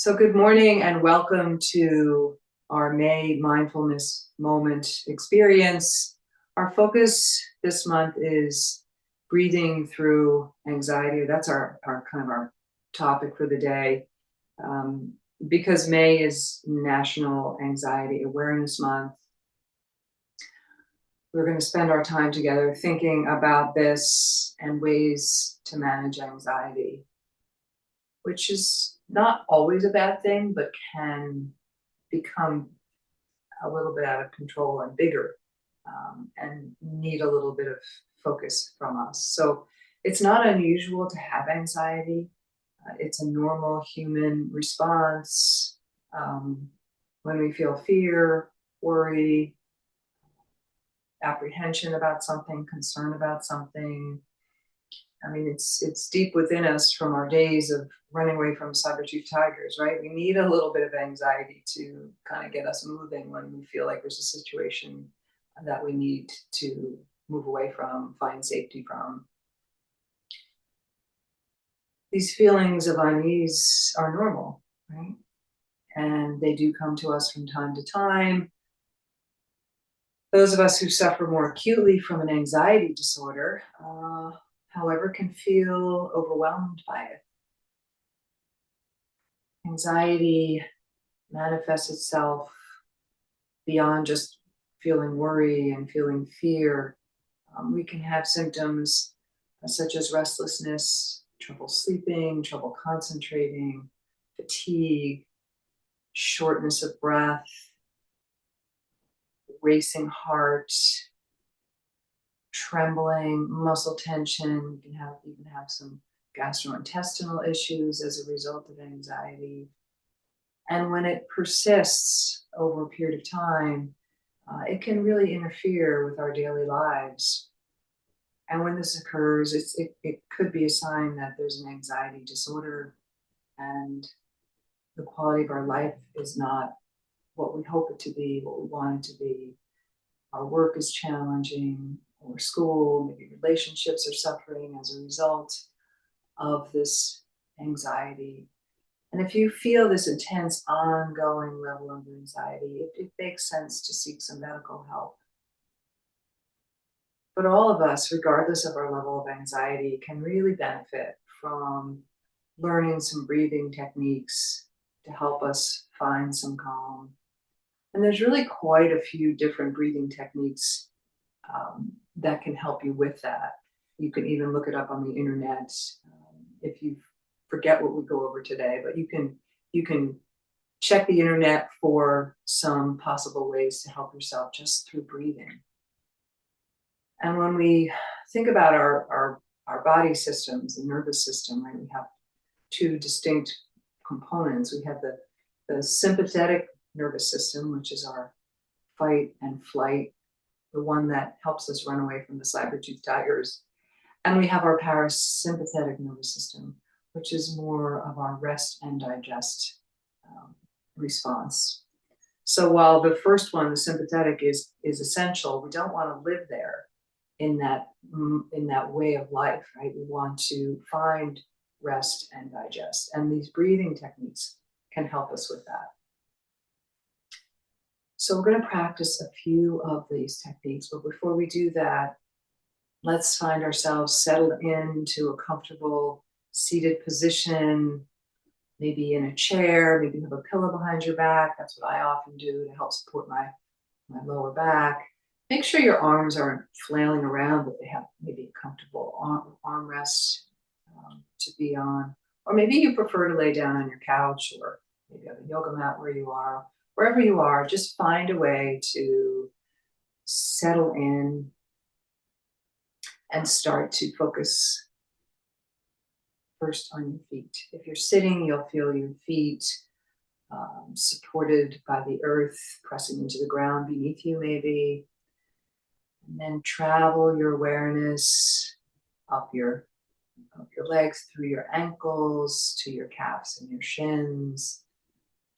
So good morning and welcome to our May mindfulness moment experience. Our focus this month is breathing through anxiety. That's our kind of our topic for the day. Um, because May is National Anxiety Awareness Month, we're going to spend our time together thinking about this and ways to manage anxiety, which is not always a bad thing, but can become a little bit out of control and bigger, and need a little bit of focus from us. So it's not unusual to have anxiety. It's a normal human response when we feel fear, worry, apprehension about something, concern about something. I mean, it's deep within us from our days of running away from saber-toothed tigers, right? We need a little bit of anxiety to kind of get us moving when we feel like there's a situation that we need to move away from, find safety from. These feelings of unease are normal, right? And they do come to us from time to time. Those of us who suffer more acutely from an anxiety disorder, however, can feel overwhelmed by it. Anxiety manifests itself beyond just feeling worry and feeling fear. We can have symptoms such as restlessness, trouble sleeping, trouble concentrating, fatigue, shortness of breath, racing heart, trembling, muscle tension. You can even have some gastrointestinal issues as a result of anxiety. And when it persists over a period of time, it can really interfere with our daily lives. And when this occurs, it could be a sign that there's an anxiety disorder and the quality of our life is not what we hope it to be, what we want it to be. Our work is challenging, or school, maybe relationships are suffering as a result of this anxiety. And if you feel this intense, ongoing level of anxiety, it makes sense to seek some medical help. But all of us, regardless of our level of anxiety, can really benefit from learning some breathing techniques to help us find some calm. And there's really quite a few different breathing techniques that can help you with that. You can even look it up on the internet if you forget what we go over today, but you can check the internet for some possible ways to help yourself just through breathing. And when we think about our body systems, the nervous system, right, we have two distinct components. We have the sympathetic nervous system, which is our fight and flight, the one that helps us run away from the saber-toothed tigers. And we have our parasympathetic nervous system, which is more of our rest and digest response. So while the first one, the sympathetic, is essential, we don't want to live there in that way of life, right? We want to find rest and digest, and these breathing techniques can help us with that. So we're going to practice a few of these techniques, but before we do that, let's find ourselves settled into a comfortable seated position, maybe in a chair, maybe you have a pillow behind your back. That's what I often do to help support my lower back. Make sure your arms aren't flailing around, but they have maybe a comfortable armrest to be on. Or maybe you prefer to lay down on your couch, or maybe have a yoga mat where you are. Wherever you are, just find a way to settle in and start to focus first on your feet. If you're sitting, you'll feel your feet supported by the earth, pressing into the ground beneath you maybe. And then travel your awareness up your legs, through your ankles, to your calves and your shins.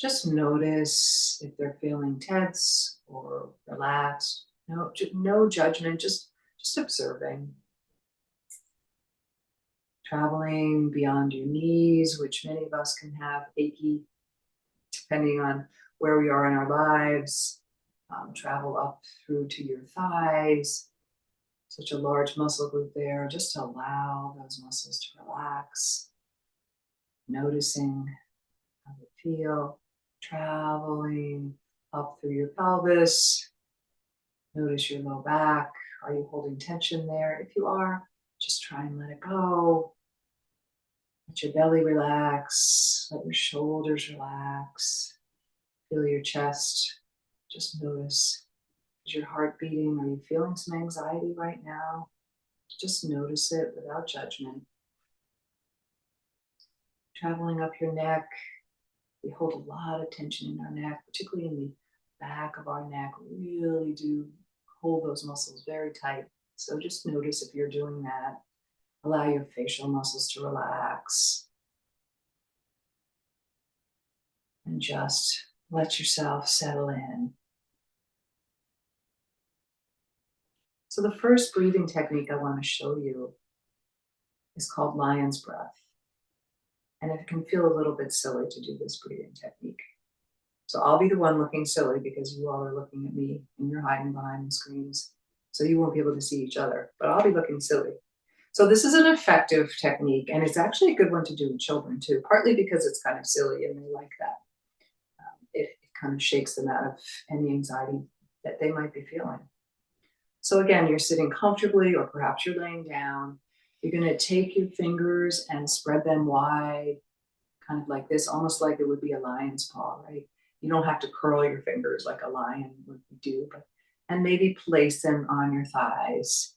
Just notice if they're feeling tense or relaxed. No judgment, just observing. Traveling beyond your knees, which many of us can have achy depending on where we are in our lives. Travel up through to your thighs, such a large muscle group there. Just allow those muscles to relax, noticing how they feel, traveling up through your pelvis. Notice your low back. Are you holding tension there? If you are, just try and let it go. Let your belly relax. Let your shoulders relax. Feel your chest. Just notice. Is your heart beating? Are you feeling some anxiety right now? Just notice it without judgment. Traveling up your neck. We hold a lot of tension in our neck, particularly in the back of our neck. We really do hold those muscles very tight. So just notice if you're doing that. Allow your facial muscles to relax. And just let yourself settle in. So the first breathing technique I want to show you is called lion's breath. And it can feel a little bit silly to do this breathing technique. So I'll be the one looking silly because you all are looking at me and you're hiding behind the screens. So you won't be able to see each other, but I'll be looking silly. So this is an effective technique, and it's actually a good one to do in children too, partly because it's kind of silly and they like that. It kind of shakes them out of any anxiety that they might be feeling. So again, you're sitting comfortably, or perhaps you're laying down. You're going to take your fingers and spread them wide, kind of like this, almost like it would be a lion's paw, right? You don't have to curl your fingers like a lion would do, and maybe place them on your thighs.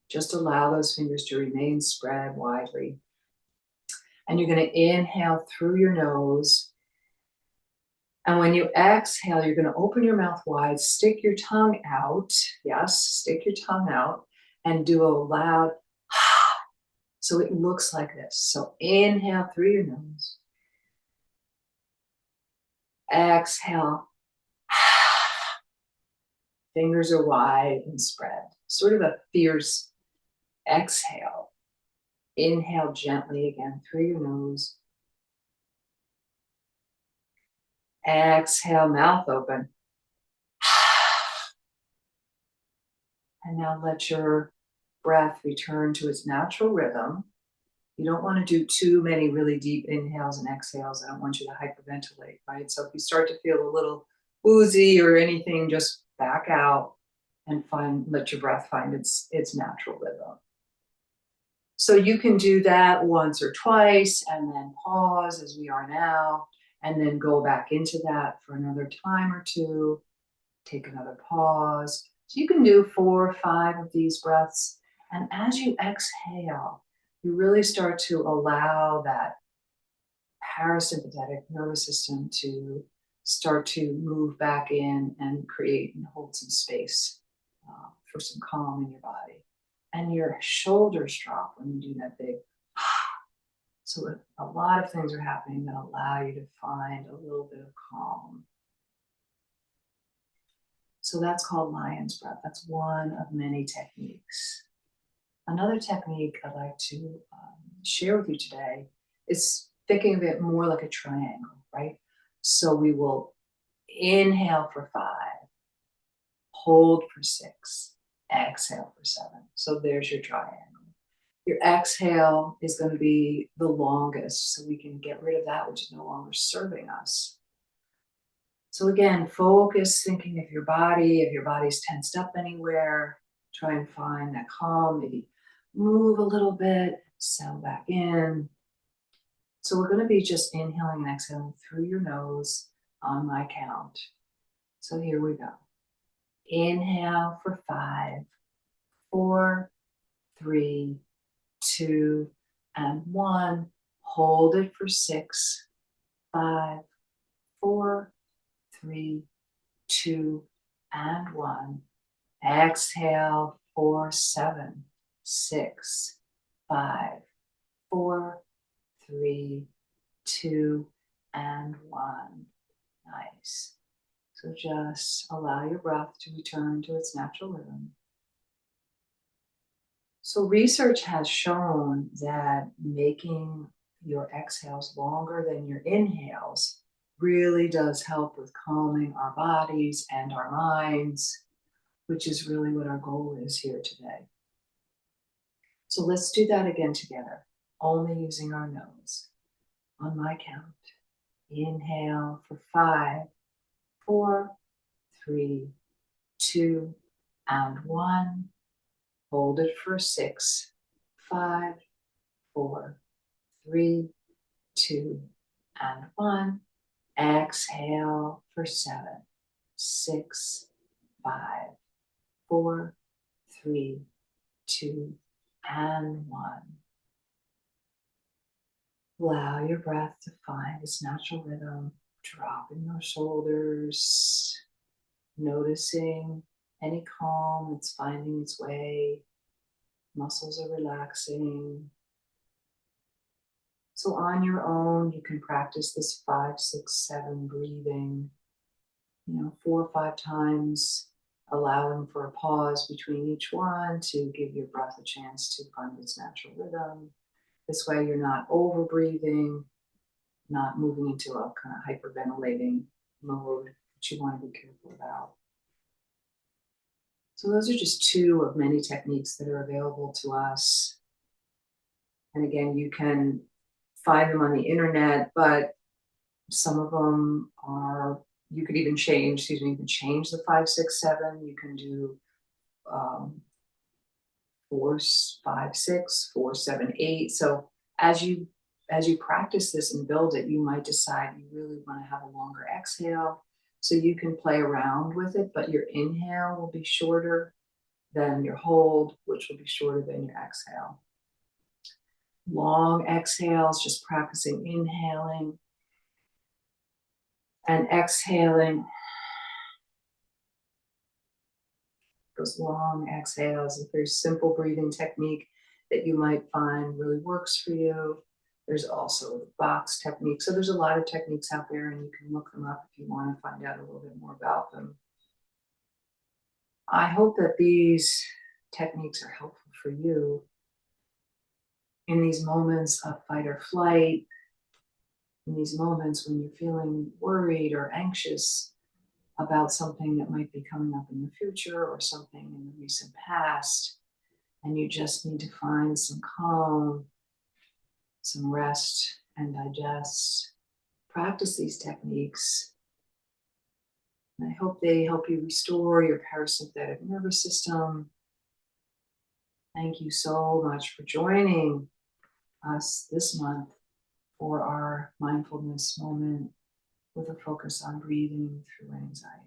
Just allow those fingers to remain spread widely. And you're going to inhale through your nose. And when you exhale, you're going to open your mouth wide, stick your tongue out. Yes, stick your tongue out and do a loud so it looks like this. So inhale through your nose. Exhale. Fingers are wide and spread. Sort of a fierce exhale. Inhale gently again through your nose. Exhale, mouth open. And now let your breath return to its natural rhythm. You don't want to do too many really deep inhales and exhales. I don't want you to hyperventilate, right? So if you start to feel a little woozy or anything, just back out and let your breath find its natural rhythm. So you can do that once or twice and then pause as we are now, and then go back into that for another time or two. Take another pause. So you can do 4 or 5 of these breaths. And as you exhale, you really start to allow that parasympathetic nervous system to start to move back in and create and hold some space for some calm in your body. And your shoulders drop when you do that big. So a lot of things are happening that allow you to find a little bit of calm. So that's called lion's breath. That's one of many techniques. Another technique I'd like to share with you today is thinking of it more like a triangle, right? So we will inhale for 5, hold for 6, exhale for 7. So there's your triangle. Your exhale is going to be the longest, so we can get rid of that which is no longer serving us. So again, focus thinking of your body. If your body's tensed up anywhere, try and find that calm, maybe move a little bit, settle back in. So we're going to be just inhaling and exhaling through your nose on my count. So here we go. Inhale for 5, 4, 3, 2, and 1. Hold it for 6, 5, 4, 3, 2, and 1. Exhale for 7, 6, 5, 4, 3, 2, and 1. Nice. So just allow your breath to return to its natural rhythm. So research has shown that making your exhales longer than your inhales really does help with calming our bodies and our minds, which is really what our goal is here today. So let's do that again together, only using our nose. On my count, inhale for 5, 4, 3, 2, and 1. Hold it for 6, 5, 4, 3, 2, and 1. Exhale for 7, 6, 5, 4, 3, 2, and 1. Allow your breath to find its natural rhythm, dropping your shoulders, noticing any calm that's finding its way. Muscles are relaxing. So on your own, you can practice this 5, 6, 7 breathing, 4 or 5 times, allowing for a pause between each one to give your breath a chance to find its natural rhythm. This way you're not over breathing, not moving into a kind of hyperventilating mode, which you want to be careful about. So those are just 2 of many techniques that are available to us. And again, you can find them on the internet, but some of them are, you could even change, you can change the 5, 6, 7. You can do 4, 5, 6, 4, 7, 8. So as you practice this and build it, you might decide you really want to have a longer exhale. So you can play around with it, but your inhale will be shorter than your hold, which will be shorter than your exhale. Long exhales, just practicing inhaling and exhaling. Those long exhales, a very simple breathing technique that you might find really works for you. There's also the box technique. So there's a lot of techniques out there, and you can look them up if you want to find out a little bit more about them. I hope that these techniques are helpful for you in these moments of fight or flight, in these moments when you're feeling worried or anxious about something that might be coming up in the future or something in the recent past, and you just need to find some calm, some rest, and digest. Practice these techniques. And I hope they help you restore your parasympathetic nervous system. Thank you so much for joining us this month for our mindfulness moment with a focus on breathing through anxiety.